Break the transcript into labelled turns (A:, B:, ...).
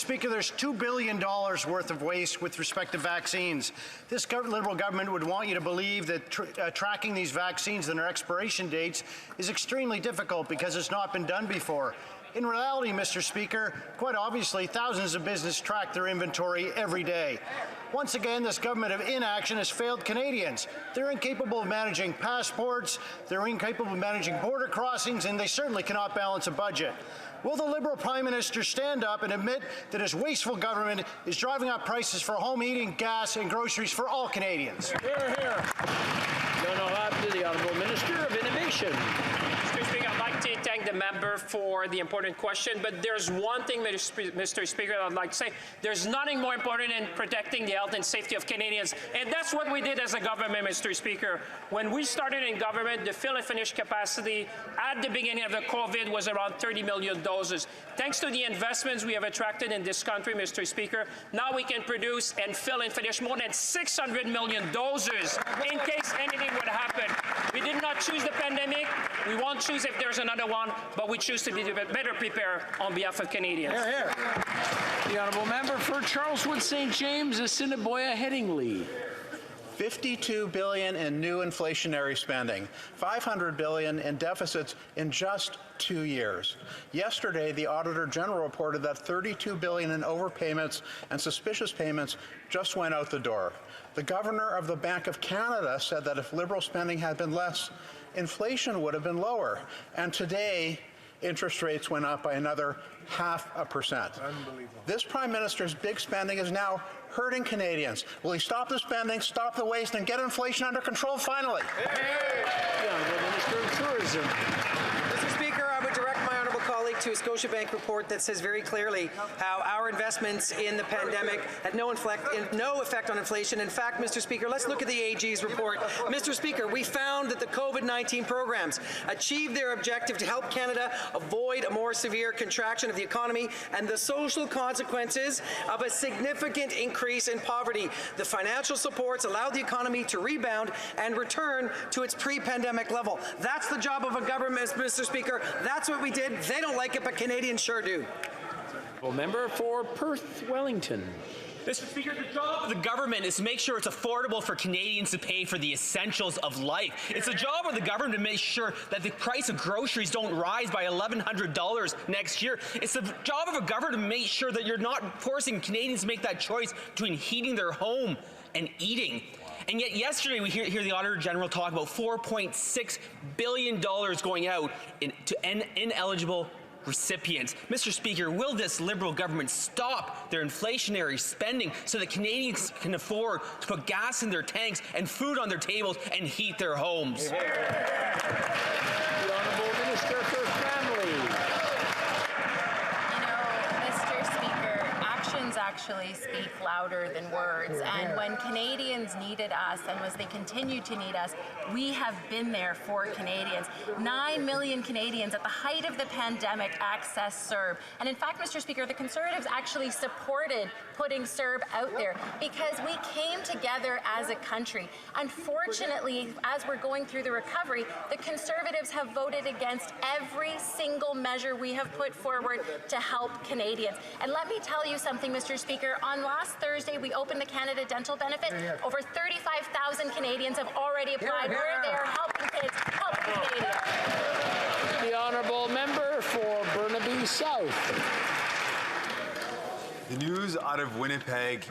A: Speaker, there's $2 billion worth of waste with respect to vaccines. This Liberal government would want you to believe that tracking these vaccines and their expiration dates is extremely difficult because it's not been done before. In reality, Mr. Speaker, quite obviously, thousands of businesses track their inventory every day. Once again, this government of inaction has failed Canadians. They're incapable of managing passports, they're incapable of managing border crossings, and they certainly cannot balance a budget. Will the Liberal Prime Minister stand up and admit that his wasteful government is driving up prices for home heating, gas, and groceries for all Canadians?
B: Hear, hear. To the Honourable Minister of Innovation.
C: Mr. Speaker, I'd like to thank the member for the important question, but there's one thing, Mr. Speaker, I'd like to say. There's nothing more important than protecting the health and safety of Canadians, and that's what we did as a government, Mr. Speaker. When we started in government, the fill and finish capacity at the beginning of the COVID was around 30 million doses. Thanks to the investments we have attracted in this country, Mr. Speaker, now we can produce and fill and finish more than 600 million doses in case anything would happen. We did not choose the pandemic. We won't choose if there's another one, but we choose to be better prepared on behalf of Canadians.
B: Hear, hear. The Honourable Member for Charleswood St. James, Assiniboia Headingley.
D: $52 billion in new inflationary spending, $500 billion in deficits in just 2 years. Yesterday, the Auditor General reported that $32 billion in overpayments and suspicious payments just went out the door. The Governor of the Bank of Canada said that if Liberal spending had been less, inflation would have been lower. And today, interest rates went up by another 0.5%. Unbelievable. This Prime Minister's big spending is now hurting Canadians. Will he stop the spending, stop the waste, and get inflation under control finally?
B: The Honourable Minister of Tourism.
E: Mr. Speaker, I would direct my honourable colleague to a Scotiabank report that says very clearly how our investments in the pandemic had no effect on inflation. In fact, Mr. Speaker, let's look at the AG's report. Mr. Speaker, we found that the COVID-19 programs achieved their objective to help Canada avoid a more severe contraction of the economy and the social consequences of a significant increase in poverty. The financial supports allowed the economy to rebound and return to its pre-pandemic level. That's the job of a government, Mr. Speaker. That's what we did. They don't like it, but Canadians sure do.
B: Member for Perth Wellington.
F: Mr. Speaker, the job of the government is to make sure it's affordable for Canadians to pay for the essentials of life. It's the job of the government to make sure that the price of groceries don't rise by $1,100 next year. It's the job of a government to make sure that you're not forcing Canadians to make that choice between heating their home and eating. And yet yesterday we hear the Auditor General talk about $4.6 billion going out to ineligible recipients. Mr. Speaker, will this Liberal government stop their inflationary spending so that Canadians can afford to put gas in their tanks and food on their tables and heat their homes?
B: The Honourable Minister for Family.
G: Mr. Speaker, actions actually speak louder than words. And when Canadians needed us, and as they continue to need us, we have been there for Canadians. 9 million Canadians at the height of the pandemic accessed CERB. And in fact, Mr. Speaker, the Conservatives actually supported putting CERB out there because we came together as a country. Unfortunately, as we're going through the recovery, the Conservatives have voted against every single measure we have put forward to help Canadians. And let me tell you something, Mr. Speaker. On last Thursday, we opened the Canada Dental Benefit. Over 35,000 Canadians have already applied. We're there helping kids, helping Canadians.
B: The Honourable Member for Burnaby South.
H: The news out of Winnipeg